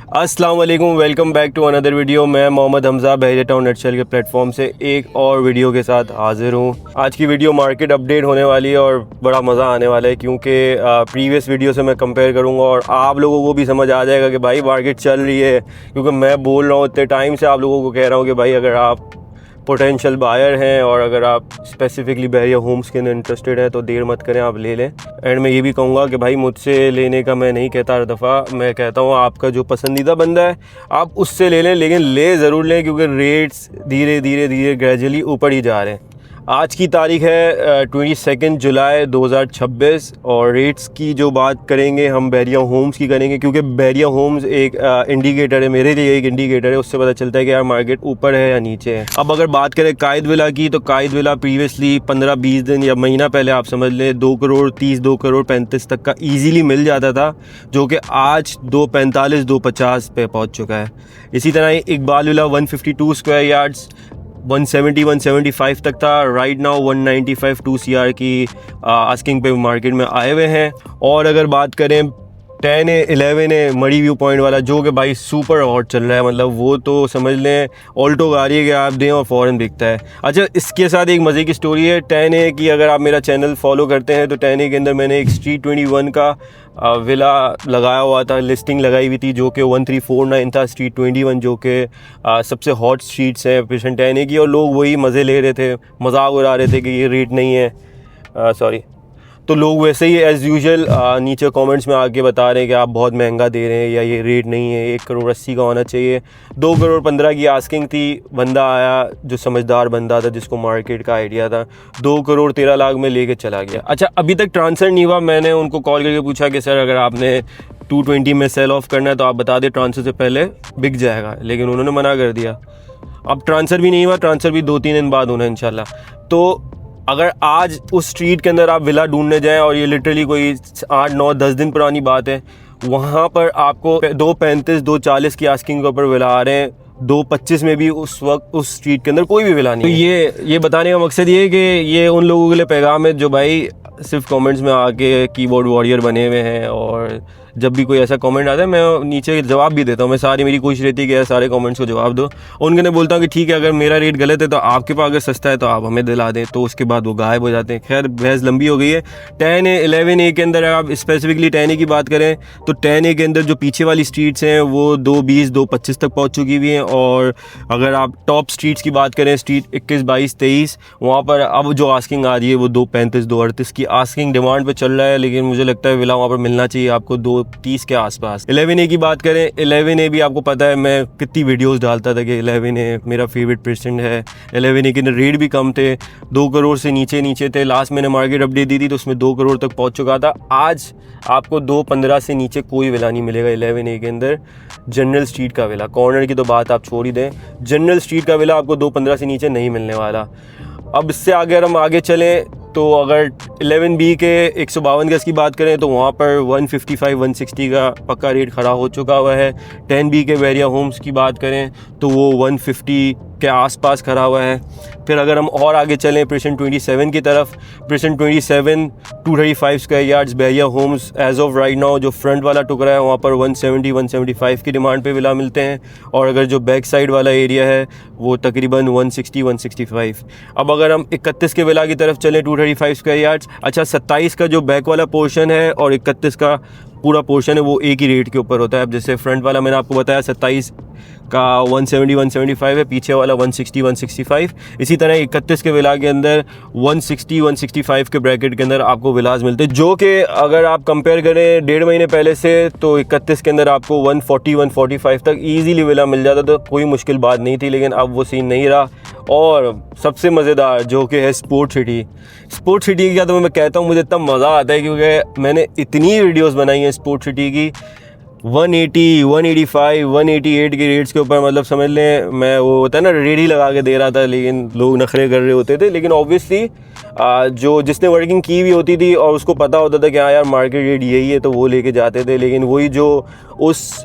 अस्सलाम वालेकुम, welcome back to another video. मैं मोहम्मद हमज़ा बहरिया टाउन नेटशेल के प्लेटफॉर्म से एक और वीडियो के साथ हाज़िर हूँ। आज की वीडियो मार्केट अपडेट होने वाली है और बड़ा मज़ा आने वाला है क्योंकि प्रीवियस वीडियो से मैं कंपेयर करूँगा और आप लोगों को भी समझ आ जाएगा कि भाई मार्केट चल रही है। क्योंकि मैं बोल रहा हूँ इतने टाइम से आप लोगों को कह रहा हूँ कि भाई अगर आप पोटेंशियल बायर हैं और अगर आप स्पेसिफिकली बहरिया होम्स के अंदर इंटरेस्टेड हैं तो देर मत करें, आप ले लें। एंड मैं ये भी कहूँगा कि भाई मुझसे लेने का मैं नहीं कहता, हर दफ़ा मैं कहता हूँ आपका जो पसंदीदा बंदा है आप उससे ले लें, लेकिन ले ज़रूर लें क्योंकि रेट्स धीरे धीरे ग्रेजुअली ऊपर ही जा रहे हैं। आज की तारीख है 22 जुलाई 2026 और रेट्स की जो बात करेंगे हम बहरिया होम्स की करेंगे क्योंकि बहरिया होम्स एक इंडिकेटर है, मेरे लिए एक इंडिकेटर है, उससे पता चलता है कि यार मार्केट ऊपर है या नीचे है। अब अगर बात करें कायद विला की तो कायद विला प्रीवियसली 15-20 दिन या महीना पहले आप समझ लें 2 करोड़ 30, 2 करोड़ 35 तक का ईजीली मिल जाता था, जो कि आज 245, 250 पे पहुँच चुका है। इसी तरह इकबाल विला 152 स्क्वायर यार्ड्स 170, 175 तक था, राइट नाउ 195 2 CR की आस्किंग पे मार्केट में आए हुए हैं। और अगर बात करें 10A 11A मरी व्यू पॉइंट वाला, जो कि भाई सुपर हॉट चल रहा है, मतलब वो तो समझ लें ऑल्टो गाड़ी है कि आप दें और फ़ौरन बिकता है। अच्छा, इसके साथ एक मज़े की स्टोरी है 10A की। अगर आप मेरा चैनल फॉलो करते हैं तो 10A के अंदर मैंने एक स्ट्रीट 21 का विला लगाया हुआ था, लिस्टिंग लगाई हुई थी, जो कि 1349 था स्ट्रीट 21, जो कि सबसे हॉट स्ट्रीट्स हैं पेशन 10A की, और लोग वही मज़े ले रहे थे, मजाक उड़ा रहे थे कि ये रेट नहीं है, सॉरी। तो लोग वैसे ही एज़ यूजुअल नीचे कमेंट्स में आके बता रहे हैं कि आप बहुत महंगा दे रहे हैं या ये रेट नहीं है, 1 करोड़ 80 का होना चाहिए। 2 करोड़ 15 की आस्किंग थी, बंदा आया जो समझदार बंदा था जिसको मार्केट का आइडिया था, 2 करोड़ 13 लाख में लेके चला गया। अच्छा, अभी तक ट्रांसफ़र नहीं हुआ। मैंने उनको कॉल करके पूछा कि सर अगर आपने 220 में सेल ऑफ करना है तो आप बता दें, ट्रांसफ़र से पहले बिक जाएगा, लेकिन उन्होंने मना कर दिया। अब ट्रांसफ़र भी नहीं हुआ, ट्रांसफ़र भी 2-3 दिन बाद होना है इंशाल्लाह। तो अगर आज उस स्ट्रीट के अंदर आप विला ढूंढने जाएं, और ये लिटरली कोई 8, 9, 10 दिन पुरानी बात है, वहाँ पर आपको 235, 240 की आस्किंग के ऊपर विला आ रहे हैं। 225 में भी उस वक्त उस स्ट्रीट के अंदर कोई भी विला नहीं है। तो ये बताने का मकसद ये है कि ये उन लोगों के लिए पैगाम है जो भाई सिर्फ कमेंट्स में आके कीबोर्ड वॉरियर बने हुए हैं, और जब भी कोई ऐसा कमेंट आता है मैं नीचे जवाब भी देता हूँ। मैं मेरी कोशिश रहती है कि सारे कमेंट्स को जवाब दो। उनके ने बोलता हूँ कि ठीक है, अगर मेरा रेट गलत है तो आपके पास अगर सस्ता है तो आप हमें दिला दें, तो उसके बाद वो गायब हो जाते हैं। खैर बहस लंबी हो गई है। 10A 11A के अंदर आप स्पेसिफिकली 10A की बात करें तो 10A के अंदर जो पीछे वाली स्ट्रीट्स हैं वो 220, 225 तक पहुँच चुकी हुई हैं। और अगर आप टॉप स्ट्रीट्स की बात करें, स्ट्रीट 21, 22, 23, वहाँ पर अब जो आस्किंग आ रही है वो 235, 238 की आस्किंग डिमांड पे चल रहा है, लेकिन मुझे लगता है विला वहाँ पर मिलना चाहिए आपको 230 के आसपास। 11A की बात करें, 11A भी आपको पता है मैं कितनी वीडियोस डालता था कि 11A मेरा फेवरेट पर्सन है। 11A के रेट भी कम थे, 2 करोड़ से नीचे थे। लास्ट मैंने मार्केट अपडेट दी थी तो उसमें 2 करोड़ तक पहुंच चुका था। आज आपको 215 से नीचे कोई विला नहीं मिलेगा 11A के अंदर। जनरल स्ट्रीट का विला, कॉर्नर की तो बात आप छोड़ ही दें, जनरल स्ट्रीट का विला आपको 215 से नीचे नहीं मिलने वाला। अब इससे अगर हम आगे चलें तो अगर 11B के 152 गज की बात करें तो वहाँ पर 155, 160 का पक्का रेट खड़ा हो चुका हुआ है। 10B के बहरिया होम्स की बात करें तो वो 150 के आसपास खड़ा हुआ है। फिर अगर हम और आगे चलें प्रेशन 27 की तरफ, प्रेशन 27 235 square yards Bahria homes as of right now जो फ्रंट वाला टुकड़ा है वहाँ पर 170, 175 की डिमांड पे विला मिलते हैं, और अगर जो बैक साइड वाला एरिया है वो तकरीबन 160, 165। अब अगर हम 31 के विला की तरफ चलें 235 स्क्वायर यार्ड्स, अच्छा 27 का जो बैक वाला पोर्शन है और 31 का पूरा पोर्शन है वो एक ही रेट के ऊपर होता है। अब जैसे फ्रंट वाला मैंने आपको बताया 27 का 170, 175 है, पीछे वाला 160, 165। इसी तरह 31 के विला के अंदर 160, 165 के ब्रैकेट के अंदर आपको विलाज मिलते हैं, जो कि अगर आप कंपेयर करें 1.5 महीने पहले से तो 31 के अंदर आपको 140, 145 तक ईजीली विला मिल जाता, तो कोई मुश्किल बात नहीं थी। लेकिन अब वो सीन नहीं रहा। और सबसे मज़ेदार जो कि है स्पोर्ट सिटी का, तो मैं कहता हूँ मुझे इतना मज़ा आता है क्योंकि मैंने इतनी वीडियोस बनाई हैं स्पोर्ट सिटी की 180, 185, 188 के रेट्स के ऊपर, मतलब समझ लें मैं वो होता है ना रेडी लगा के दे रहा था, लेकिन लोग नखरे कर रहे होते थे। लेकिन ऑब्वियसली जो जिसने वर्किंग की हुई होती थी और उसको पता होता था कि हाँ यार मार्केट रेट यही है तो वो लेके जाते थे। लेकिन वही जो उस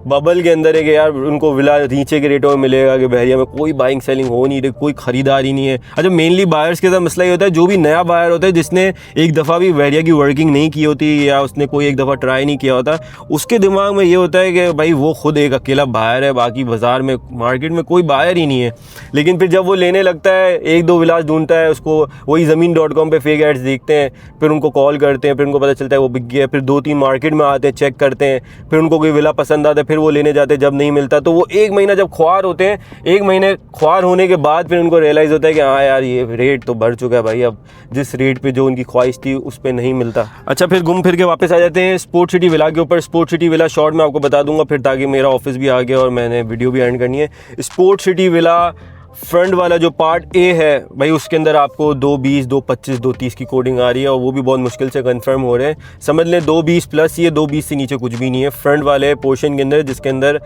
बबल के अंदर है कि यार उनको विला नीचे के रेटों में मिलेगा कि बहरिया में कोई बाइंग सेलिंग हो नहीं रही, कोई ख़रीदार ही नहीं है। अच्छा, मेनली बायर्स के साथ मसला ये होता है, जो भी नया बायर होता है जिसने एक दफ़ा भी बहरिया की वर्किंग नहीं की होती या उसने कोई एक दफ़ा ट्राई नहीं किया होता, उसके दिमाग में ये होता है कि भाई वो खुद एक अकेला बायर है, बाकी बाज़ार में मार्केट में कोई बायर ही नहीं है। लेकिन फिर जब वो लेने लगता है, एक दो विलास ढूंढता है, उसको वही ज़मीन.com पे फेक एड्स देखते हैं, फिर उनको कॉल करते हैं, फिर उनको पता चलता है वो बिक गया, फिर 2-3 मार्केट में आते हैं, चेक करते हैं, फिर उनको कोई विला पसंद आता है, फिर वो लेने जाते हैं, जब नहीं मिलता तो वो 1 महीना जब ख्वार होते हैं, 1 महीने ख्वार होने के बाद फिर उनको रियलाइज़ होता है कि हाँ यार ये रेट तो बढ़ चुका है भाई, अब जिस रेट पे जो उनकी ख्वाहिश थी उस पर नहीं मिलता। अच्छा, फिर घूम फिर के वापस आ जाते हैं स्पोर्ट सिटी विला के ऊपर। स्पोर्ट सिटी विला शॉर्ट में आपको बता दूंगा फिर, ताकि मेरा ऑफिस भी आ गया और मैंने वीडियो भी एंड करनी है। स्पोर्ट सिटी विला फ्रंट वाला जो पार्ट ए है भाई, उसके अंदर आपको 220, 225, 230 की कोडिंग आ रही है और वो भी बहुत मुश्किल से कंफर्म हो रहे हैं। समझ लें 220 प्लस, ये 220 से नीचे कुछ भी नहीं है फ्रंट वाले पोर्शन के अंदर, जिसके अंदर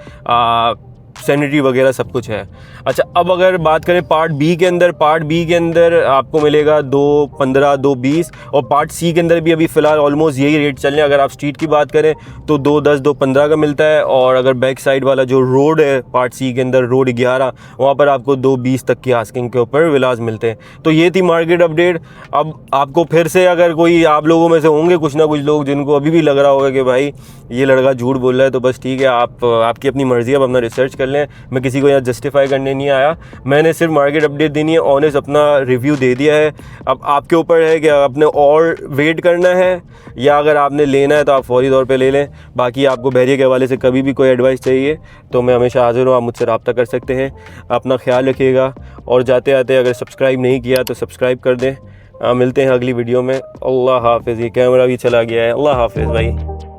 सैनिटरी वगैरह सब कुछ है। अच्छा, अब अगर बात करें पार्ट बी के अंदर, पार्ट बी के अंदर आपको मिलेगा 215, 220 और पार्ट सी के अंदर भी अभी फ़िलहाल ऑलमोस्ट यही रेट चल रहे हैं। अगर आप स्ट्रीट की बात करें तो 210, 215 का मिलता है और अगर बैक साइड वाला जो रोड है पार्ट सी के अंदर, रोड 11, वहाँ पर आपको 220 तक की आस्किंग के ऊपर विलास मिलते हैं। तो ये थी मार्केट अपडेट। अब आपको फिर से, अगर कोई आप लोगों में से होंगे कुछ ना कुछ लोग जिनको अभी भी लग रहा होगा कि भाई ये लड़का झूठ बोल रहा है, तो बस ठीक है, आपकी अपनी मर्ज़ी, अब अपना रिसर्च कर लें। मैं किसी को यहाँ जस्टिफाई करने नहीं आया, मैंने सिर्फ मार्केट अपडेट देनी है, ऑनेस्ट अपना रिव्यू दे दिया है। अब आपके ऊपर है कि आपने और वेट करना है या अगर आपने लेना है तो आप फौरी तौर पे ले लें। बाकी आपको बहरिया के हवाले से कभी भी कोई एडवाइस चाहिए तो मैं हमेशा हाज़िर हूँ, आप मुझसे रब्ता कर सकते हैं। अपना ख्याल रखिएगा और जाते आते अगर सब्सक्राइब नहीं किया तो सब्सक्राइब कर दें। मिलते हैं अगली वीडियो में। अल्लाह हाफ़िज़। ये कैमरा भी चला गया है। अल्लाह हाफ़िज़ भाई।